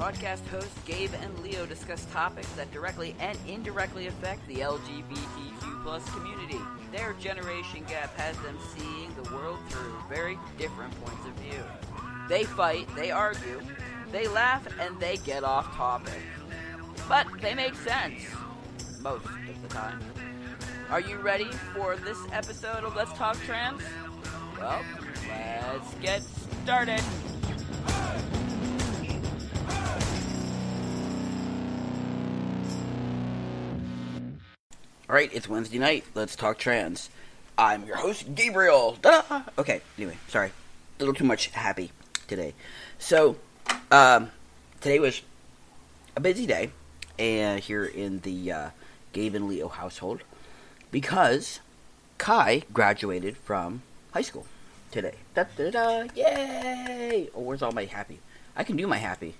Podcast hosts Gabe and Leo discuss topics that directly and indirectly affect the LGBTQ plus community. Their generation gap has them seeing the world through very different points of view. They fight, they argue, they laugh, and they get off topic. But they make sense. Most of the time. Are you ready for this episode of Let's Talk Trans? Well, let's get started. Alright, it's Wednesday night. Let's talk trans. I'm your host, Gabriel. Ta-da! Okay, anyway, sorry. A little too much happy today. So, today was a busy day here in the Gabe and Leo household because Kai graduated from high school today. Da-da-da-da! Yay! Oh, where's all my happy? I can do my happy.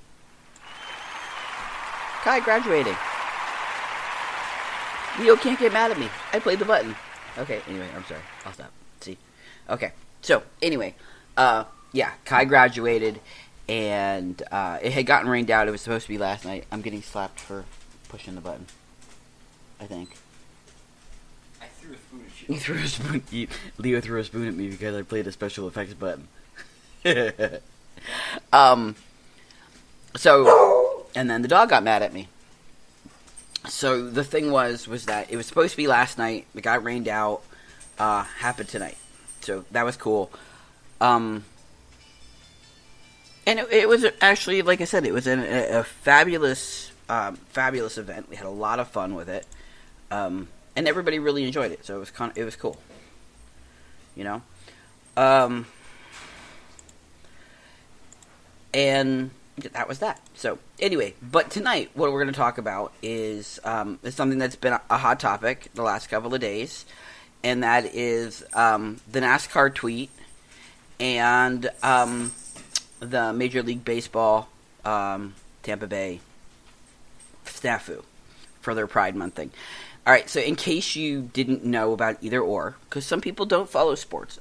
Kai graduating. Leo can't get mad at me. I played the button. Okay, anyway, I'm sorry. I'll stop. See? Okay. So, anyway, Kai graduated, and it had gotten rained out. It was supposed to be last night. I'm getting slapped for pushing the button, I think. I threw a spoon at you. You threw a spoon. Leo threw a spoon at me because I played a special effects button. So, and then the dog got mad at me. So the thing was that it was supposed to be last night. It got rained out. Happened tonight. So that was cool. And it was actually, like I said, it was a fabulous, fabulous event. We had a lot of fun with it, and everybody really enjoyed it. So it was cool. You know, and that was that. So, anyway, but tonight, what we're going to talk about is something that's been a hot topic the last couple of days, and that is the NASCAR tweet and the Major League Baseball Tampa Bay snafu for their Pride Month thing. All right, so in case you didn't know about either or, because some people don't follow sports,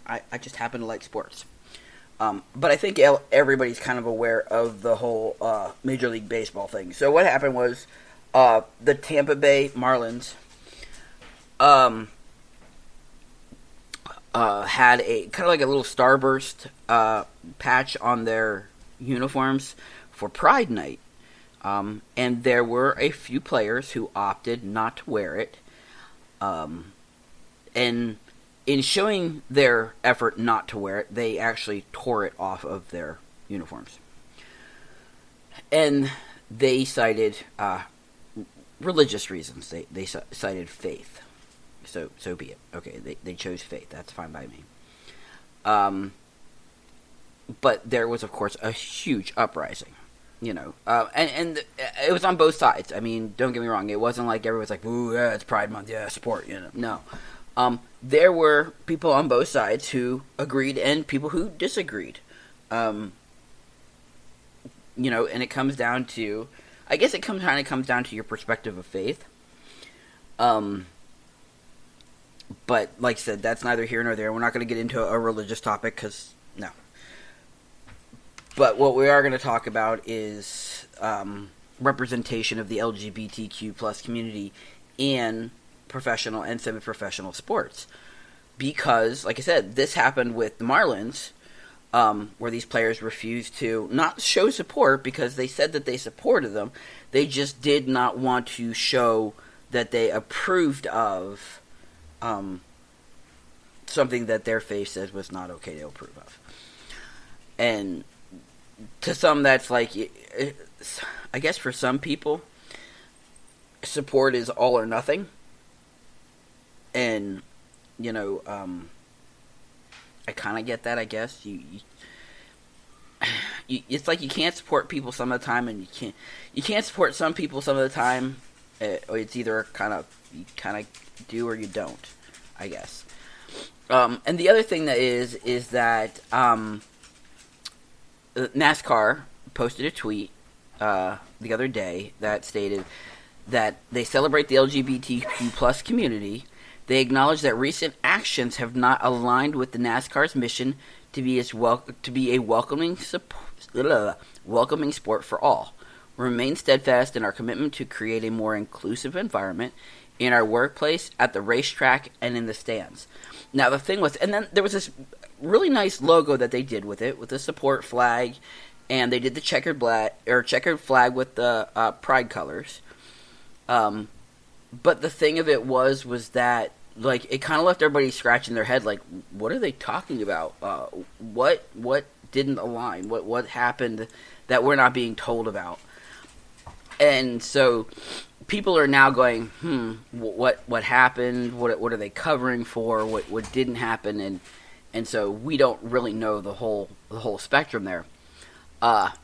I just happen to like sports. But I think everybody's kind of aware of the whole Major League Baseball thing. So what happened was the Tampa Bay Marlins had a kind of like a little starburst patch on their uniforms for Pride Night. And there were a few players who opted not to wear it. And in showing their effort not to wear it, they actually tore it off of their uniforms. And they cited religious reasons. They cited faith. So be it. Okay, they chose faith. That's fine by me. But there was, of course, a huge uprising. You know, and it was on both sides. I mean, don't get me wrong. It wasn't like everyone's like, "Ooh, yeah, it's Pride Month, yeah, sport." You know, no. There were people on both sides who agreed and people who disagreed. You know, and it comes down to, I guess it kind of comes down to your perspective of faith. But like I said, that's neither here nor there. We're not going to get into a religious topic because, no. But what we are going to talk about is representation of the LGBTQ plus community in professional and semi-professional sports, because, like I said, this happened with the Marlins, where these players refused to not show support because they said that they supported them. They just did not want to show that they approved of something that their faith says was not okay to approve of. And to some, that's like, I guess for some people, support is all or nothing. And, you know, I kind of get that, I guess. It's like you can't support people some of the time, and you can't support some people some of the time. Or it's either you kind of do or you don't, I guess. And the other thing that is that NASCAR posted a tweet the other day that stated that they celebrate the LGBTQ plus community. They acknowledge that recent actions have not aligned with the NASCAR's mission to be a welcoming welcoming sport for all. We remain steadfast in our commitment to create a more inclusive environment in our workplace, at the racetrack, and in the stands. Now, the thing was, and then there was this really nice logo that they did with it, with the support flag, and they did the checkered flag with the pride colors. But the thing of it was that, like, it kind of left everybody scratching their head, like, what are they talking about? What didn't align? What happened that we're not being told about? And so people are now going, what happened? What are they covering for? What didn't happen? And so we don't really know the whole spectrum there. But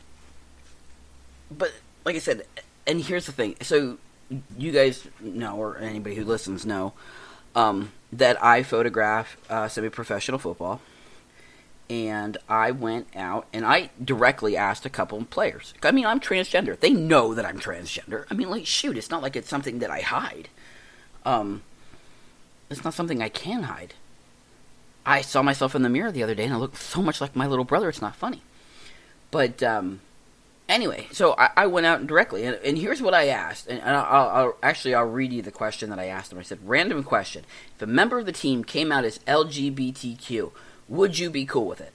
like I said, and here's the thing. So you guys know, or anybody who listens know, that I photograph semi-professional football. And I went out and I directly asked a couple of players. I mean, I'm transgender. They know that I'm transgender. I mean, like, shoot, it's not like it's something that I hide. It's not something I can hide. I saw myself in the mirror the other day and I looked so much like my little brother, it's not funny. But anyway, so I went out directly, and here's what I asked. And I'll read you the question that I asked them. I said, random question. If a member of the team came out as LGBTQ, would you be cool with it?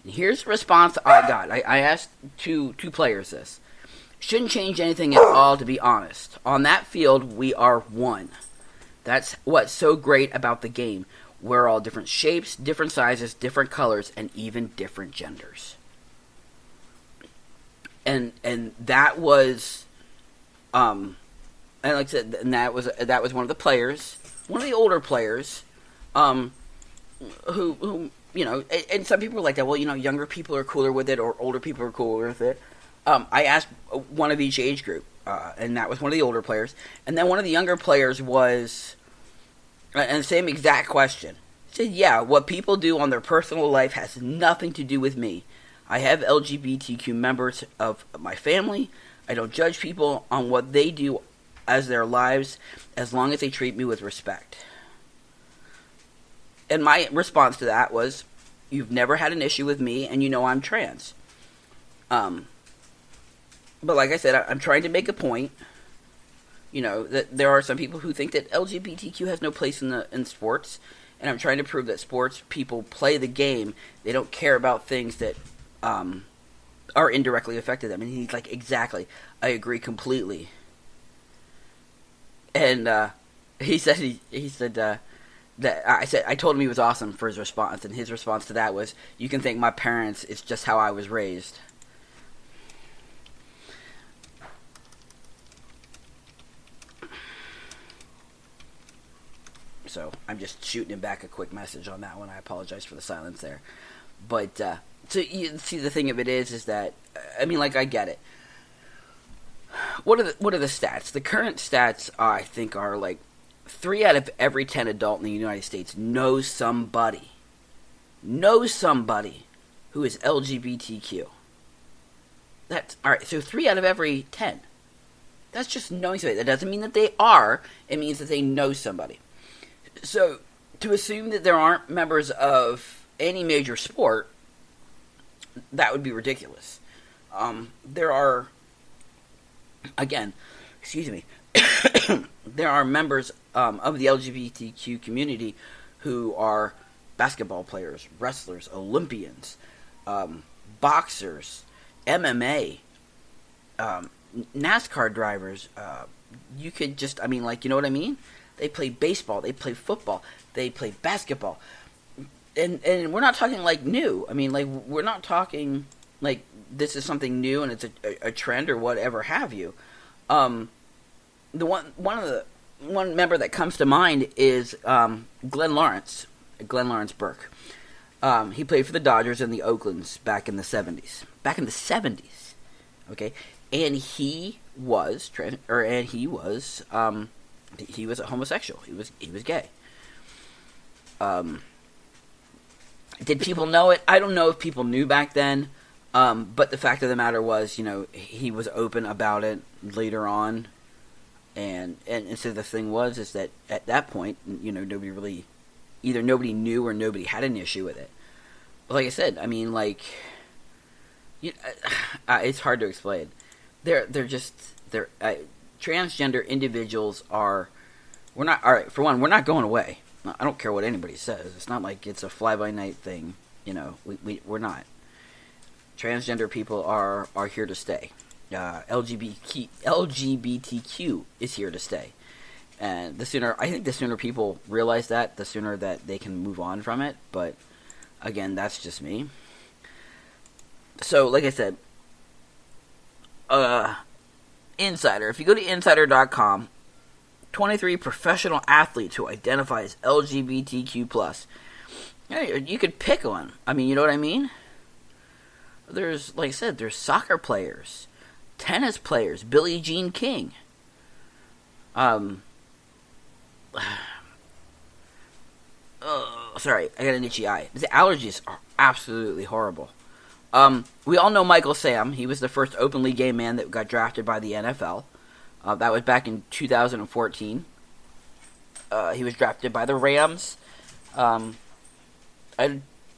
And here's the response I got. I asked two players this. Shouldn't change anything at all, to be honest. On that field, we are one. That's what's so great about the game. We're all different shapes, different sizes, different colors, and even different genders. And that was, and like I said, and that was one of the players, one of the older players, who you know, and some people are like that. Well, you know, younger people are cooler with it, or older people are cooler with it. I asked one of each age group, and that was one of the older players, and then one of the younger players was, and the same exact question. He said, "Yeah, what people do on their personal life has nothing to do with me. I have LGBTQ members of my family. I don't judge people on what they do as their lives, as long as they treat me with respect." And my response to that was, you've never had an issue with me, and you know I'm trans. But like I said, I'm trying to make a point, you know, that there are some people who think that LGBTQ has no place in sports, and I'm trying to prove that sports people play the game. They don't care about things that are indirectly affected them. And he's like, exactly, I agree completely. And he said that I told him he was awesome for his response, and his response to that was, "You can thank my parents. It's just how I was raised." So I'm just shooting him back a quick message on that one. I apologize for the silence there, but so you see, the thing of it is that, I mean, like, I get it. What are the stats? The current stats, I think, are like 3 out of every 10 adult in the United States knows somebody who is LGBTQ. That's all right. So 3 out of every 10. That's just knowing somebody. That doesn't mean that they are. It means that they know somebody. So to assume that there aren't members of any major sport, that would be ridiculous. There are, again, excuse me, there are members of the LGBTQ community who are basketball players, wrestlers, Olympians, boxers, MMA, NASCAR drivers. You could just, I mean, like, you know what I mean? They play baseball, they play football, they play basketball. And we're not talking, like, new. I mean, like, we're not talking, like, this is something new and it's a trend or whatever have you. The one member that comes to mind is Glenn Lawrence Burke. He played for the Dodgers and the Oaklands back in the 70s. Okay? And he was he was a homosexual. He was gay. Did people know it? I don't know if people knew back then. But the fact of the matter was, you know, he was open about it later on. And so the thing is that at that point, you know, either nobody knew or nobody had an issue with it. But like I said, I mean, like, You, it's hard to explain. They're transgender individuals are. We're not all right. For one, we're not going away. I don't care what anybody says. It's not like it's a fly-by-night thing. We're not. Transgender people are here to stay. LGBTQ is here to stay. And the sooner people realize that, the sooner that they can move on from it. But again, that's just me. So, like I said, Insider. If you go to insider.com, 23 professional athletes who identify as LGBTQ+. You could pick one. I mean, you know what I mean? There's, like I said, there's soccer players, tennis players, Billie Jean King. Sorry, I got an itchy eye. The allergies are absolutely horrible. We all know Michael Sam. He was the first openly gay man that got drafted by the NFL. That was back in 2014. He was drafted by the Rams. I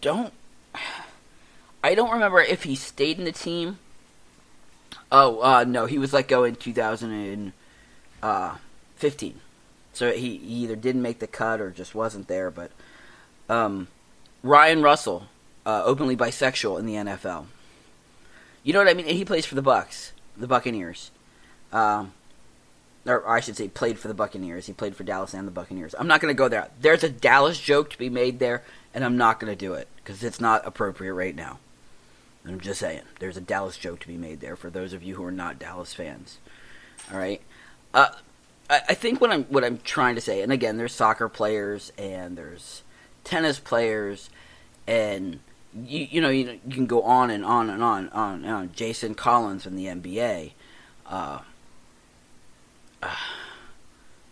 don't remember if he stayed in the team. No, he was let go in 2015. So he either didn't make the cut or just wasn't there. But Ryan Russell, openly bisexual in the NFL. You know what I mean? And he plays for the Buccaneers. Or I should say played for the Buccaneers. He played for Dallas and the Buccaneers. I'm not going to go there. There's a Dallas joke to be made there, and I'm not going to do it because it's not appropriate right now. I'm just saying. There's a Dallas joke to be made there for those of you who are not Dallas fans. All right? I think what I'm trying to say, and again, there's soccer players and there's tennis players, and you can go on and on and on and on. Jason Collins in the NBA.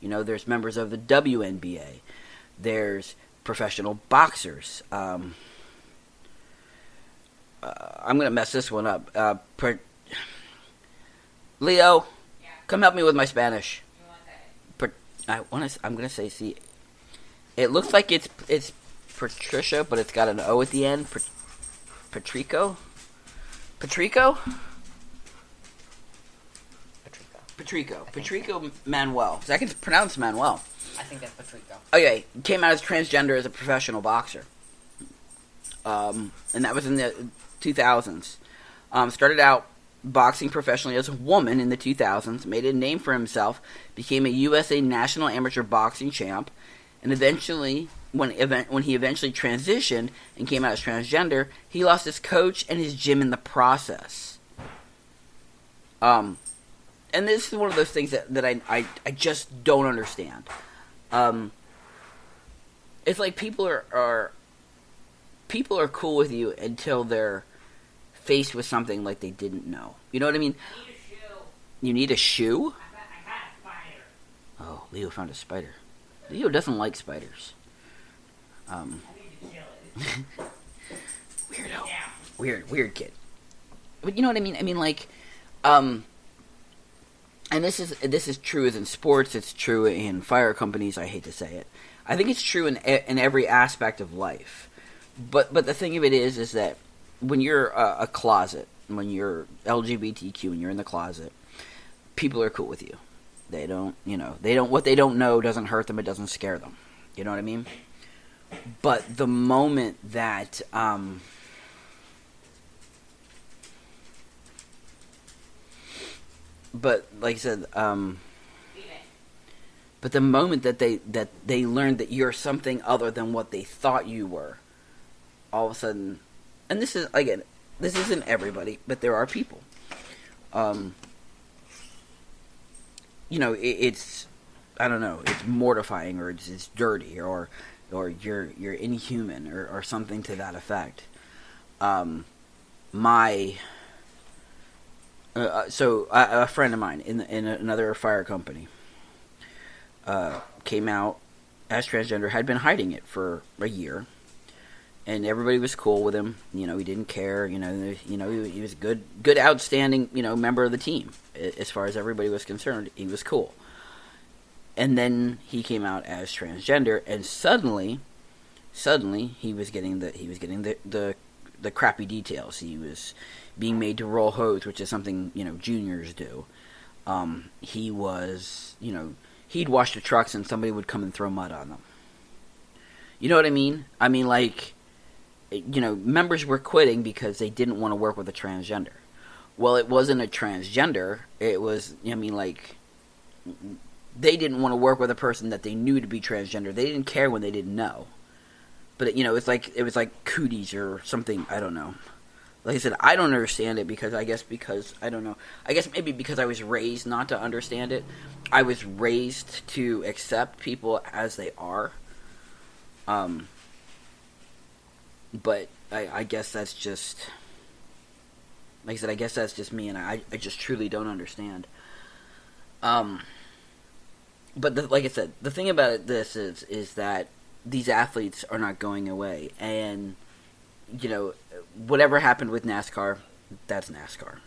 There's members of the WNBA. There's professional boxers. I'm gonna mess this one up. Leo, yeah. Come help me with my Spanish. I'm gonna say, see, it looks like it's Patricia, but it's got an O at the end. Patrico. Patrico Manuel. I can pronounce Manuel. I think that's Patrico. Okay, came out as transgender as a professional boxer. And that was in the 2000s. Started out boxing professionally as a woman in the 2000s, made a name for himself, became a USA National Amateur Boxing Champ, and eventually, when he eventually transitioned and came out as transgender, he lost his coach and his gym in the process. And this is one of those things that I just don't understand. It's like people are cool with you until they're faced with something like they didn't know. You know what I mean? I need a shoe. You need a shoe? I got a spider. Oh, Leo found a spider. Leo doesn't like spiders. I need to kill it. Weirdo. Yeah. Weird kid. But you know what I mean? I mean, like, and this is true as in sports. It's true in fire companies. I hate to say it. I think it's true in every aspect of life. But the thing of it is that when you're a closet, when you're LGBTQ and you're in the closet, people are cool with you. They don't, what they don't know doesn't hurt them. It doesn't scare them. You know what I mean? But the moment that, but like I said, but the moment that they learn that you're something other than what they thought you were, all of a sudden, and this isn't everybody, but there are people. It's, I don't know, it's mortifying, or it's dirty, or you're inhuman, or something to that effect. A friend of mine in another fire company came out as transgender, had been hiding it for a year. And everybody was cool with him. He didn't care. He was a good, outstanding, member of the team. As far as everybody was concerned, he was cool. And then he came out as transgender, and suddenly, he was getting the the crappy details. He was being made to roll hose, which is something, juniors do. He was, he'd wash the trucks and somebody would come and throw mud on them. You know what I mean? I mean, like, members were quitting because they didn't want to work with a transgender. Well, it wasn't a transgender. It was, they didn't want to work with a person that they knew to be transgender. They didn't care when they didn't know. But, it was like cooties or something. I don't know. Like I said, I don't understand it because I don't know. I guess maybe because I was raised not to understand it. I was raised to accept people as they are. But I guess that's just, like I said, I guess that's just me, and I just truly don't understand. But like I said, the thing about this is that these athletes are not going away, and whatever happened with NASCAR, that's NASCAR.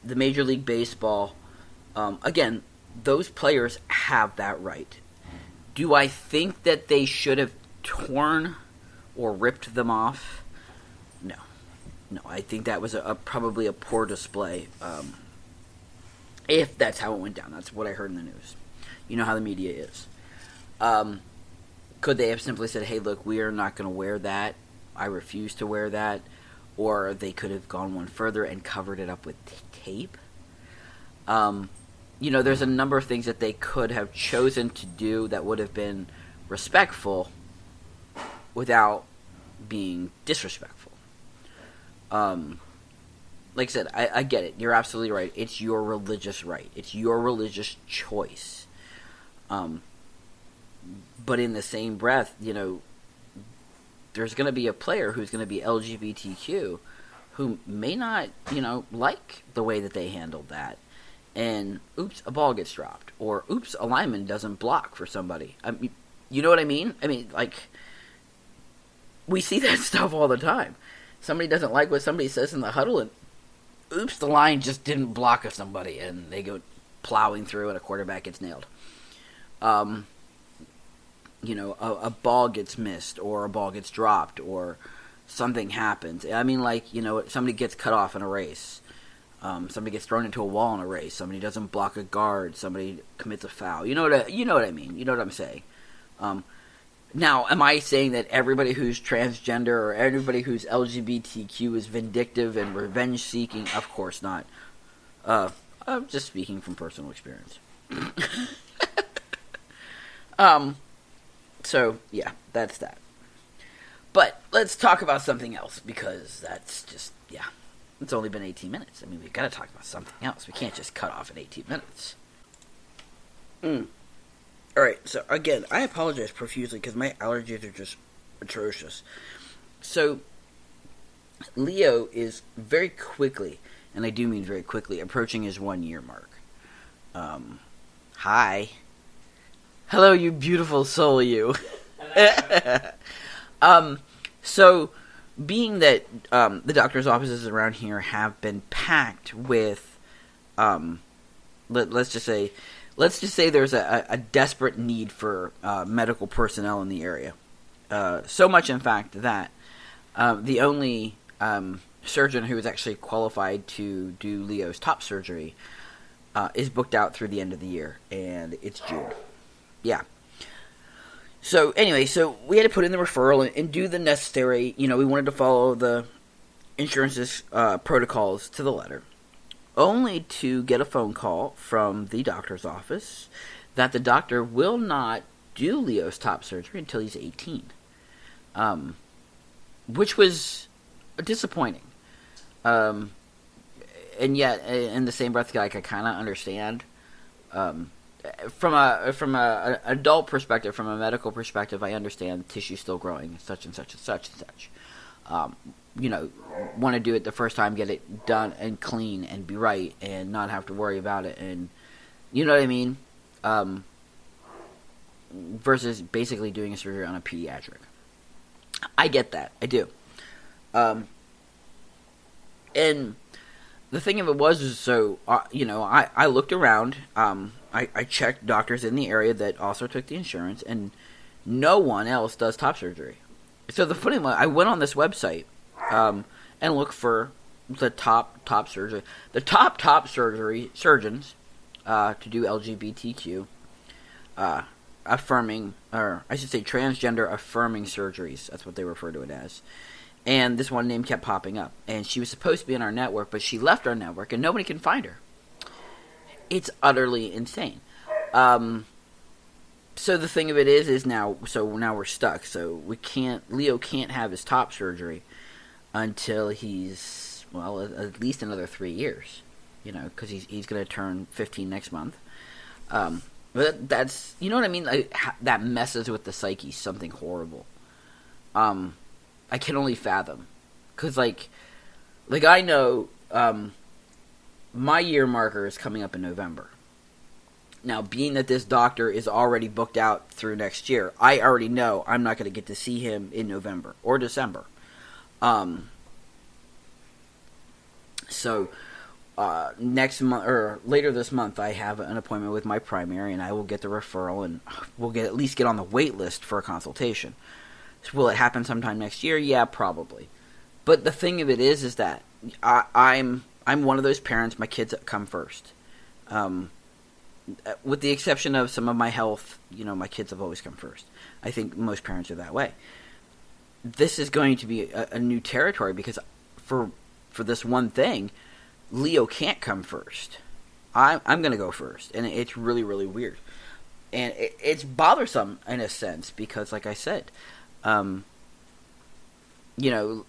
The Major League Baseball, again, those players have that right. Do I think that they should have torn or ripped them off? No, I think that was probably a poor display. If that's how it went down, that's what I heard in the news. You know how the media is. Could they have simply said, "Hey, look, we are not going to wear that. I refuse to wear that," or they could have gone one further and covered it up with tape? There's a number of things that they could have chosen to do that would have been respectful without being disrespectful. Like I said, I get it. You're absolutely right. It's your religious right. It's your religious choice. But in the same breath, there's going to be a player who's going to be LGBTQ who may not, like the way that they handled that. And, oops, a ball gets dropped. Or, oops, a lineman doesn't block for somebody. I mean, you know what I mean? I mean, like, we see that stuff all the time. Somebody doesn't like what somebody says in the huddle, and, oops, the line just didn't block somebody, and they go plowing through, and a quarterback gets nailed. A ball gets missed, or a ball gets dropped, or something happens. I mean, like, somebody gets cut off in a race. Somebody gets thrown into a wall in a race. Somebody doesn't block a guard. Somebody commits a foul. You know what I mean. You know what I'm saying. Now, am I saying that everybody who's transgender or everybody who's LGBTQ is vindictive and revenge-seeking? Of course not. I'm just speaking from personal experience. So, yeah, that's that. But let's talk about something else, because that's just, yeah. It's only been 18 minutes. I mean, we've got to talk about something else. We can't just cut off in 18 minutes. Alright, so again, I apologize profusely because my allergies are just atrocious. So, Leo is very quickly, and I do mean very quickly, approaching his 1-year mark. Hi. Hello, you beautiful soul, you. So, being that the doctor's offices around here have been packed with, let's just say there's a desperate need for medical personnel in the area. So much, in fact, that the only surgeon who is actually qualified to do Leo's top surgery is booked out through the end of the year, and it's June. Yeah. So, anyway, we had to put in the referral and do the necessary, we wanted to follow the insurance's protocols to the letter, only to get a phone call from the doctor's office that the doctor will not do Leo's top surgery until he's 18, which was disappointing. And yet, in the same breath, I kind of understand. From a adult perspective, from a medical perspective, I understand tissue's still growing, and such and such and such and such. Want to do it the first time, get it done and clean and be right, and not have to worry about it, and you know what I mean. Versus basically doing a surgery on a pediatric. I get that, I do. And the thing of it was, so I looked around. I checked doctors in the area that also took the insurance, and no one else does top surgery. So the funny one, I went on this website and looked for the top surgery, the top surgeons to do LGBTQ affirming, or I should say transgender affirming surgeries. That's what they refer to it as. And this one name kept popping up, and she was supposed to be in our network, but she left our network, and nobody can find her. It's utterly insane. So the thing of it is now we're stuck. So Leo can't have his top surgery until he's, well, at least another 3 years, because he's going to turn 15 next month. But that's, you know what I mean? Like, that messes with the psyche, something horrible. I can only fathom, because like I know my year marker is coming up in November. Now, being that this doctor is already booked out through next year, I already know I'm not going to get to see him in November or December. So next month or later this month, I have an appointment with my primary, and I will get the referral, and we'll at least get on the wait list for a consultation. So will it happen sometime next year? Yeah, probably. But the thing of it is that I'm one of those parents. My kids come first. With the exception of some of my health, my kids have always come first. I think most parents are that way. This is going to be a new territory, because for this one thing, Leo can't come first. I'm going to go first, and it's really, really weird. And it's bothersome in a sense, because like I said,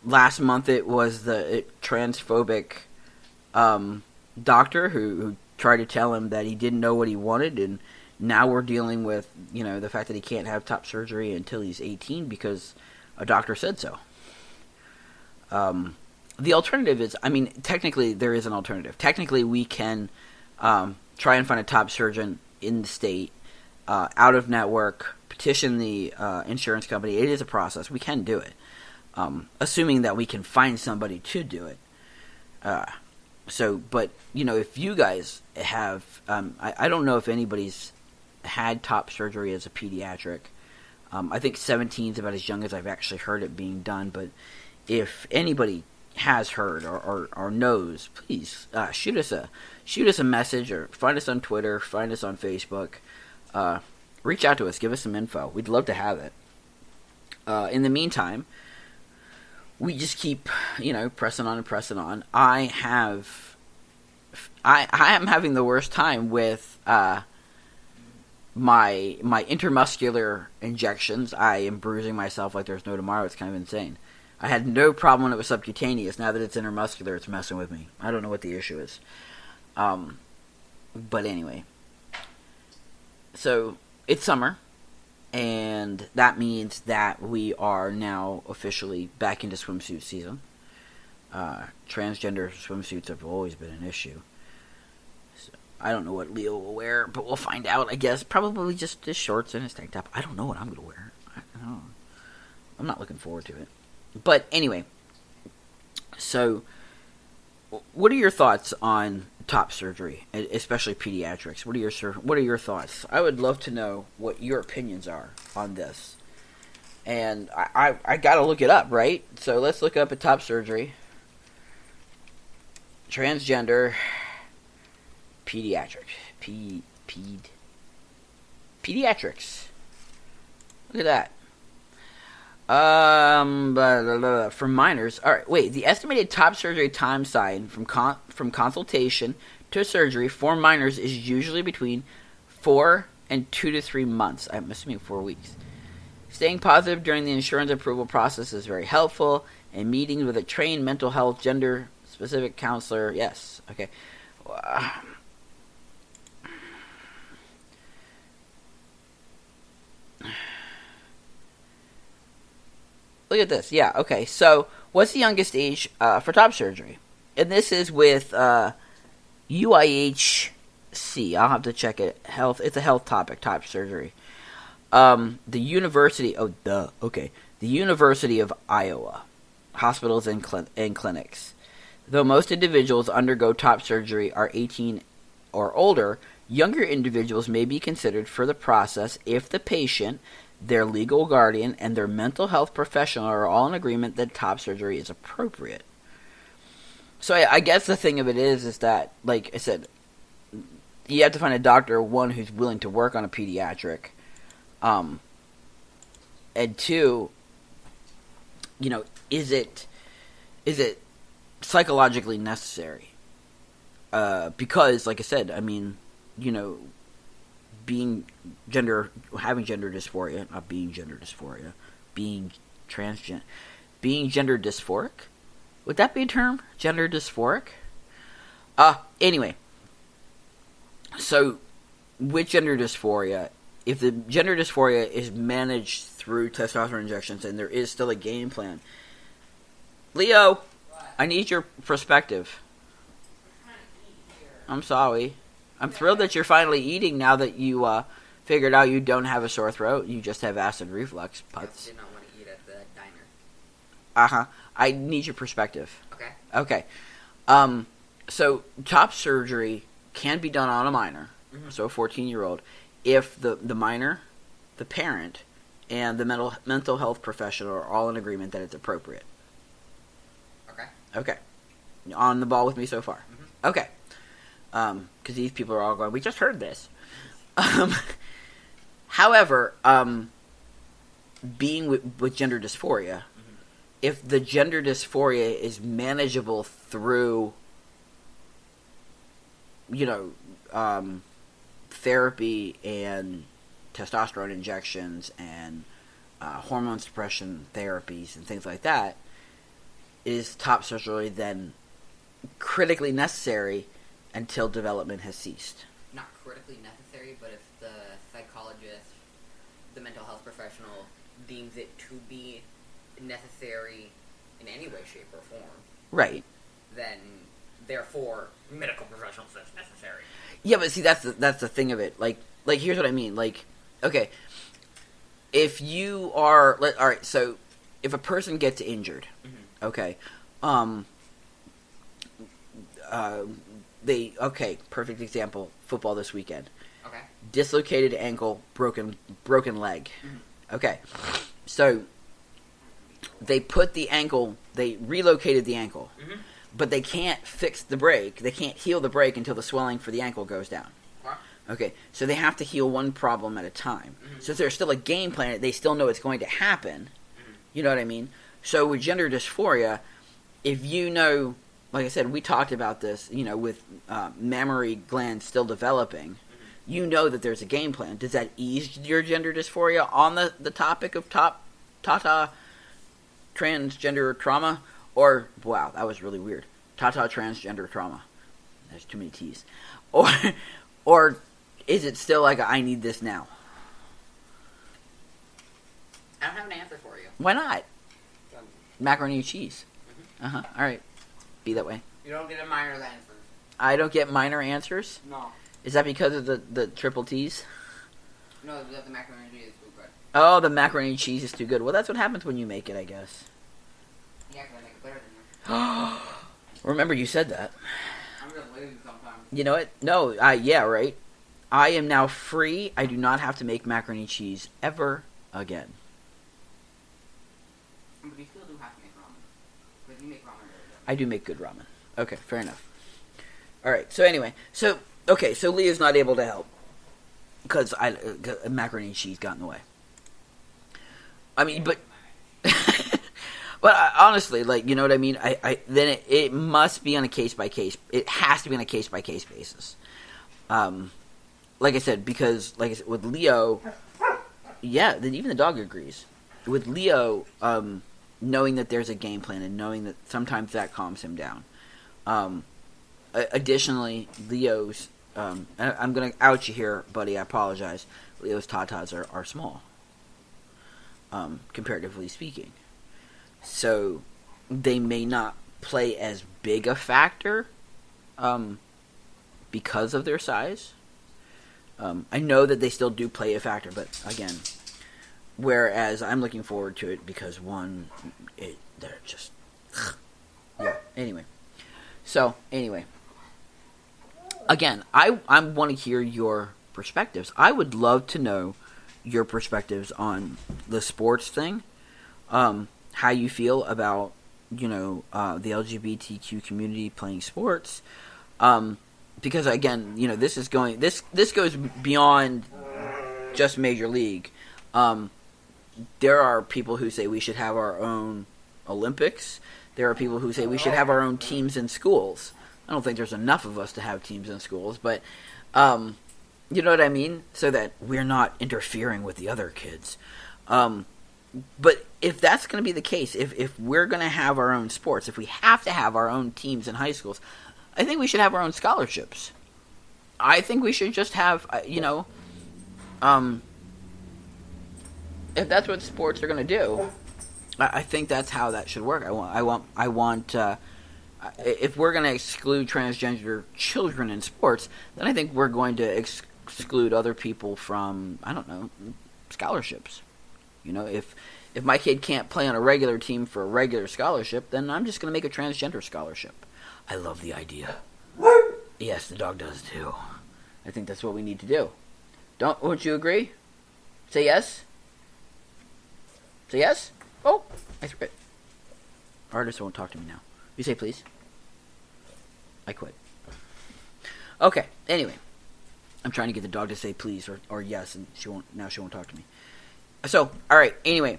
last month it was the transphobic doctor who tried to tell him that he didn't know what he wanted, and now we're dealing with, the fact that he can't have top surgery until he's 18 because a doctor said so. The alternative is, technically there is an alternative. Technically we can try and find a top surgeon in the state, out of network, petition the insurance company. It is a process. We can do it, assuming that we can find somebody to do it. But if you guys have, I don't know if anybody's had top surgery as a pediatric. I think 17 is about as young as I've actually heard it being done. But if anybody has heard or knows, please shoot us a message, or find us on Twitter, find us on Facebook. Reach out to us, give us some info. We'd love to have it. In the meantime, we just keep, pressing on and pressing on. I am having the worst time with my intermuscular injections. I am bruising myself like there's no tomorrow. It's kind of insane. I had no problem when it was subcutaneous. Now that it's intermuscular, it's messing with me. I don't know what the issue is. But anyway. So, it's summer. And that means that we are now officially back into swimsuit season. Transgender swimsuits have always been an issue. So, I don't know what Leo will wear, but we'll find out, I guess. Probably just his shorts and his tank top. I don't know what I'm going to wear. I don't know. I'm not looking forward to it. But anyway, so what are your thoughts on top surgery, especially pediatrics? What are your thoughts? I would love to know what your opinions are on this. And I got to look it up, right? So let's look up at top surgery. Transgender pediatrics. Pediatrics. Look at that. For minors. All right, wait. The estimated top surgery time side from consultation to surgery for minors is usually between 4 and 2 to 3 months. I'm assuming 4 weeks. Staying positive during the insurance approval process is very helpful, and meetings with a trained mental health, gender-specific counselor. Yes. Okay. Look at this. Yeah, okay. So, what's the youngest age for top surgery? And this is with UIHC. I'll have to check it. Health. It's a health topic, top surgery. The University... Oh, duh. Okay. The University of Iowa. Hospitals and clinics. Though most individuals undergo top surgery are 18 or older, younger individuals may be considered for the process if the patient their legal guardian, and their mental health professional are all in agreement that top surgery is appropriate. So I guess the thing of it is that, like I said, you have to find a doctor, one, who's willing to work on a pediatric, and two, is it psychologically necessary? Because, like I said, I mean, having gender dysphoria, not being gender dysphoria, being transgender, being gender dysphoric? Would that be a term? Gender dysphoric? Anyway. So, with gender dysphoria, if the gender dysphoria is managed through testosterone injections and there is still a game plan, Leo, I need your perspective. I'm sorry. I'm thrilled that you're finally eating now that you figured out you don't have a sore throat. You just have acid reflux. Putz. I did not want to eat at the diner. Uh-huh. I need your perspective. Okay. Okay. So top surgery can be done on a minor, so a 14-year-old, if the minor, the parent, and the mental health professional are all in agreement that it's appropriate. Okay. Okay. On the ball with me so far. Mm-hmm. Okay. Because these people are all going, we just heard this. However, being with gender dysphoria, if the gender dysphoria is manageable through, therapy and testosterone injections and hormone suppression therapies and things like that, is top surgery then critically necessary until development has ceased? Not critically necessary, but if the psychologist, the mental health professional, deems it to be necessary in any way, shape, or form, right, then therefore medical professional says necessary. Yeah, but see, that's the thing of it. Like here's what I mean. Like, okay, if you are, all right, so if a person gets injured, okay, perfect example, football this weekend. Okay. Dislocated ankle, broken leg. Okay, so they relocated the ankle, but they can't fix the break. They can't heal the break until the swelling for the ankle goes down. Okay, so they have to heal one problem at a time. So if there's still a game plan, they still know it's going to happen. You know what I mean? So with gender dysphoria, if you know, like I said, we talked about this, with mammary glands still developing, you know that there's a game plan. Does that ease your gender dysphoria on the topic of Tata transgender trauma? Or, wow, that was really weird. Tata transgender trauma. There's too many T's. Or is it still like I need this now? I don't have an answer for you. Why not? Macaroni and cheese. All right. Be that way. You don't get a minor answer. I don't get minor answers? No. Is that because of the triple T's? No, the macaroni and cheese is too good. Oh, the macaroni and cheese is too good. Well, that's what happens when you make it, I guess. Yeah, because I make it better than you. Remember, you said that. I'm just lazy sometimes. You know what? No, yeah, right. I am now free. I do not have to make macaroni and cheese ever again. But you still do have to make ramen. Because you make ramen very good. I do make good ramen. Okay, fair enough. Alright, so anyway. So Leah's not able to help. Because macaroni and cheese got in the way. I mean, but... But honestly, you know what I mean? Then it must be on a case-by-case... It has to be on a case-by-case basis. Like I said, because, with Leo... Yeah, even the dog agrees. With Leo, knowing that there's a game plan and knowing that sometimes that calms him down. Additionally, Leo's... I'm going to out you here, buddy. I apologize. Leo's tatas are small. Comparatively speaking. So, they may not play as big a factor because of their size. I know that they still do play a factor, but again, whereas I'm looking forward to it because they're just... Yeah, anyway. So, anyway. Again, I want to hear your perspectives. I would love to know your perspectives on the sports thing, how you feel about, the LGBTQ community playing sports, because again, this goes beyond just Major League. There are people who say we should have our own Olympics. There are people who say we should have our own teams in schools. I don't think there's enough of us to have teams in schools, but you know what I mean? So that we're not interfering with the other kids. But if that's going to be the case, if we're going to have our own sports, if we have to have our own teams in high schools, I think we should have our own scholarships. I think we should just have, if that's what sports are going to do, I think that's how that should work. I want. If we're going to exclude transgender children in sports, then I think we're going to exclude other people from, I don't know, scholarships. If my kid can't play on a regular team for a regular scholarship, then I'm just going to make a transgender scholarship. I love the idea. Yes, the dog does too. I think that's what we need to do. Won't you agree? Say yes. Say yes. Oh, I threw it. Artist won't talk to me now. You say please. I quit. Okay. Anyway, I'm trying to get the dog to say please or yes, and she won't talk to me. So, all right. Anyway,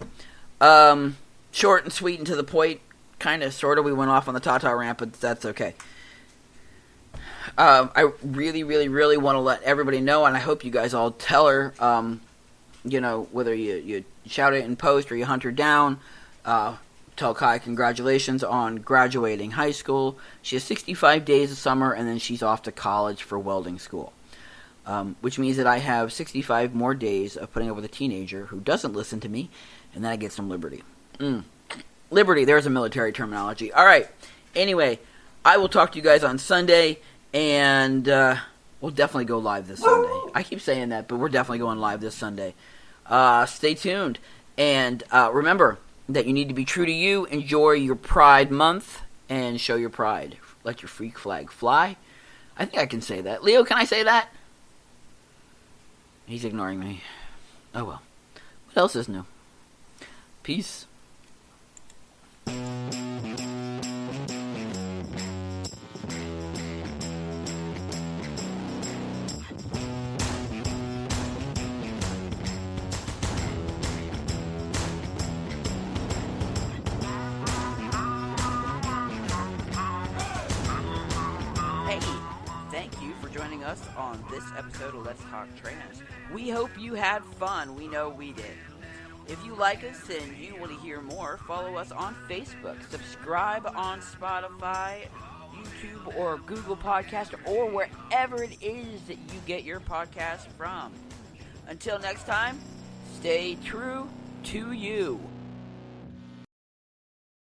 short and sweet and to the point. Kind of, sort of. We went off on the Tata rant, but that's okay. I really, really, really want to let everybody know, and I hope you guys all tell her. Whether you shout it in post or you hunt her down. Tell Kai congratulations on graduating high school. She has 65 days of summer, and then she's off to college for welding school. Which means that I have 65 more days of putting up with a teenager who doesn't listen to me, and then I get some liberty. Liberty, there's a military terminology. All right. Anyway, I will talk to you guys on Sunday, and we'll definitely go live this Sunday. I keep saying that, but we're definitely going live this Sunday. Stay tuned, and remember that you need to be true to you, enjoy your Pride Month, and show your pride. Let your freak flag fly. I think I can say that. Leo, can I say that? He's ignoring me. Oh well. What else is new? Peace. Joining us on this episode of Let's Talk Trans. We hope you had fun. We know we did. If you like us and you want to hear more, follow us on Facebook. Subscribe on Spotify, YouTube, or Google Podcast, or wherever it is that you get your podcast from. Until next time, stay true to you.